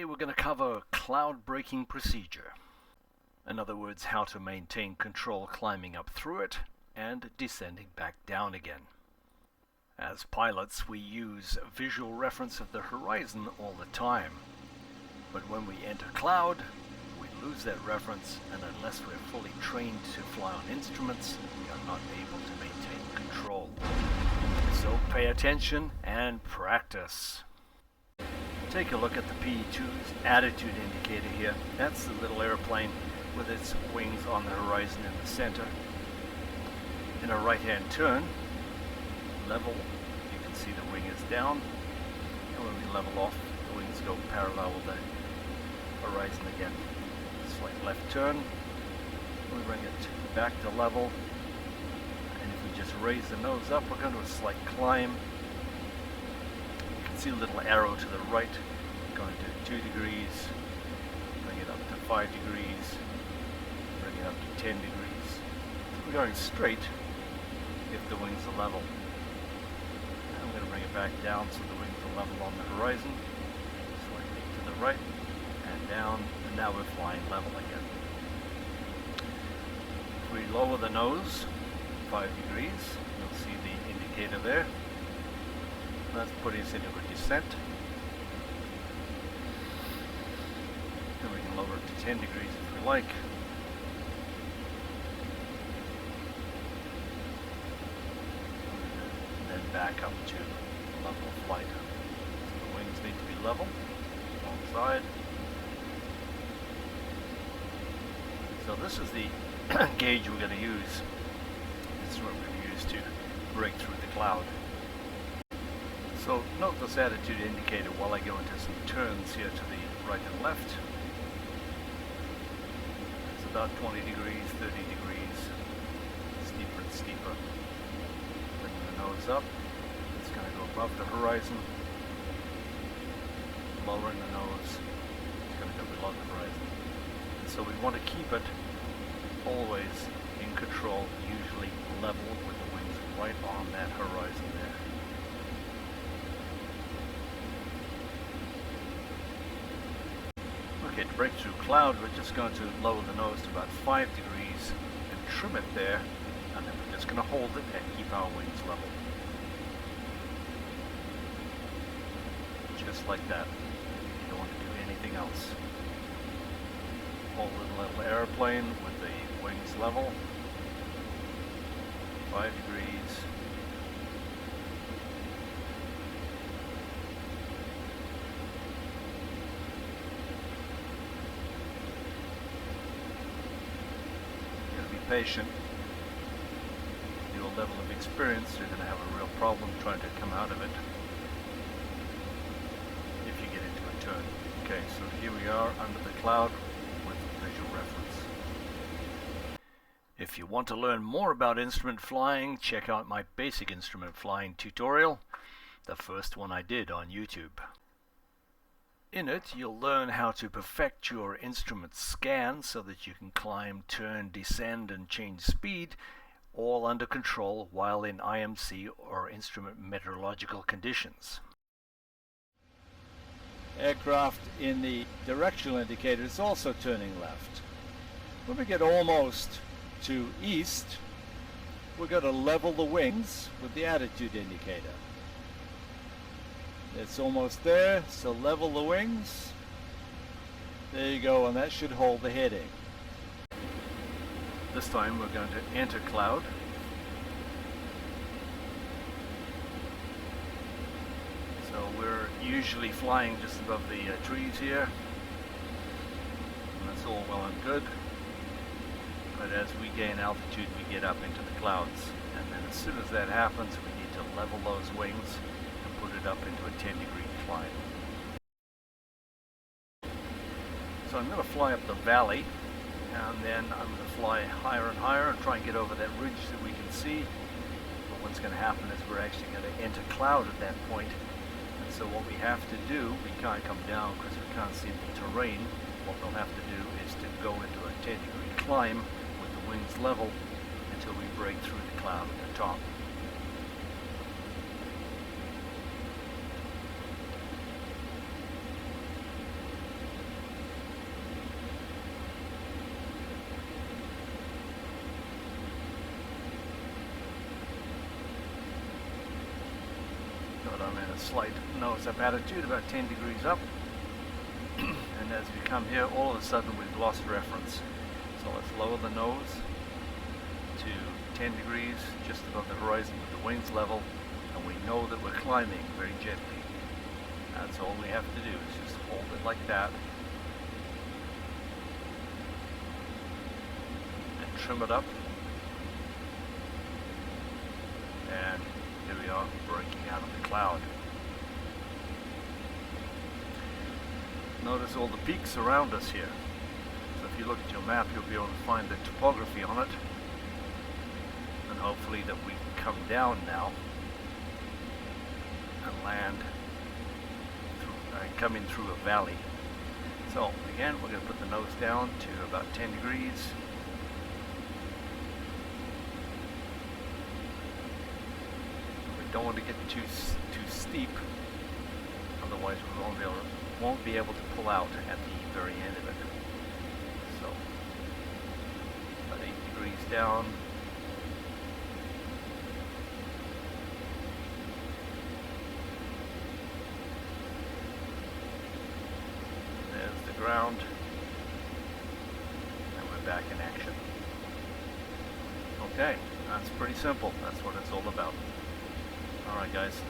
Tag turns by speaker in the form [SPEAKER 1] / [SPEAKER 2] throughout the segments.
[SPEAKER 1] we're going to cover cloud breaking procedure. In other words, how to maintain control climbing up through it and descending back down again. As pilots, we use visual reference of the horizon all the time. But when we enter cloud, we lose that reference, and unless we're fully trained to fly on instruments, we are not able to maintain control. So pay attention and practice. Take a look at the PE2's attitude indicator here. That's the little airplane with its wings on the horizon in the center. In a right-hand turn, level, you can see the wing is down, and when we level off, the wings go parallel with the horizon again. Slight left turn, we bring it back to level, and if we just raise the nose up, we're going to a slight climb. You can see a little arrow to the right, going to 2 degrees, bring it up to 5 degrees, bring it up to 10 degrees. We're going straight if the wings are level. And I'm going to bring it back down so the wings are level on the horizon, slightly to the right, and down, and now we're flying level again. If we lower the nose 5 degrees, you'll see the indicator there. That's putting us into a descent. And we can lower it to 10 degrees if we like. And then back up to level of flight. So the wings need to be level, alongside. So this is the gauge we're going to use. This is what we're going to use to break through the cloud. So note this attitude indicator while I go into some turns here to the right and left. It's about 20 degrees, 30 degrees, steeper and steeper. Bringing the nose up, it's going to go above the horizon. Lowering the nose, it's going to go below the horizon. And so we want to keep it always in control, usually level with the wings right on that horizon there. Okay, to break through cloud, we're just going to lower the nose to about 5 degrees and trim it there, and then we're just going to hold it and keep our wings level. Just like that. You don't want to do anything else. Hold the little airplane with the wings level, 5 degrees. Patient. With your level of experience, you're going to have a real problem trying to come out of it if you get into a turn. Okay, so here we are under the cloud with visual reference. If you want to learn more about instrument flying, check out my basic instrument flying tutorial, the first one I did on YouTube. In it, you'll learn how to perfect your instrument scan so that you can climb, turn, descend, and change speed, all under control while in IMC or instrument meteorological conditions. Aircraft in the directional indicator is also turning left. When we get almost to east, we're going to level the wings with the attitude indicator. It's almost there, so level the wings. There you go, and that should hold the heading. This time we're going to enter cloud. So we're usually flying just above the trees here. And that's all well and good. But as we gain altitude, we get up into the clouds. And then as soon as that happens, we need to level those wings and put it up into a 10-degree climb. So I'm going to fly up the valley, and then I'm going to fly higher and higher and try and get over that ridge that we can see. But what's going to happen is we're actually going to enter cloud at that point. And so what we have to do, we can't come down because we can't see the terrain. What we'll have to do is to go into a 10-degree climb with the wings level until we break through the cloud at the top. slight nose-up attitude, about 10 degrees up. And as we come here, all of a sudden we've lost reference. So let's lower the nose to 10 degrees, just above the horizon with the wings level, and we know that we're climbing very gently. That's all we have to do, is just hold it like that. And trim it up. And here we are, breaking out of the cloud. Notice all the peaks around us here. So if you look at your map, you'll be able to find the topography on it. And hopefully that we can come down now and land through, come in through a valley. So again, we're going to put the nose down to about 10 degrees. We don't want to get too steep, otherwise we won't be able to pull out at the very end of it. So about 8 degrees down. There's the ground, and we're back in action. Okay, that's pretty simple. That's what it's all about. Alright guys.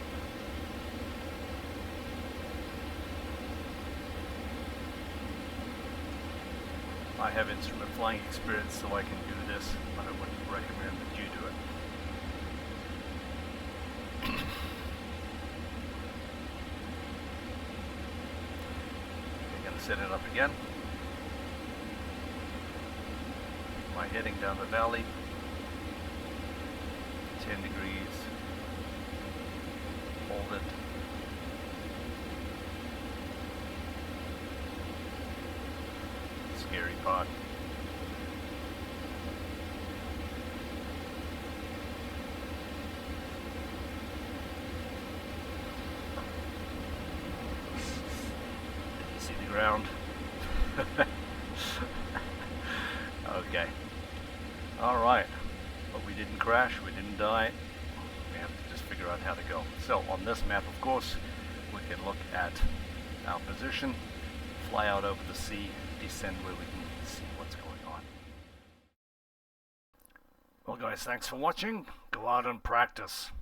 [SPEAKER 1] I have instrument flying experience, so I can do this, but I wouldn't recommend that you do it. We're going to set it up again. Am I heading down the valley? 10 degrees. Hold it. Scary part. Did you see the ground? Okay. Alright. But we didn't crash, we didn't die. We have to just figure out how to go. So on this map, of course, we can look at our position, fly out over the sea, descend where we can see what's going on. Well guys, thanks for watching. Go out and practice.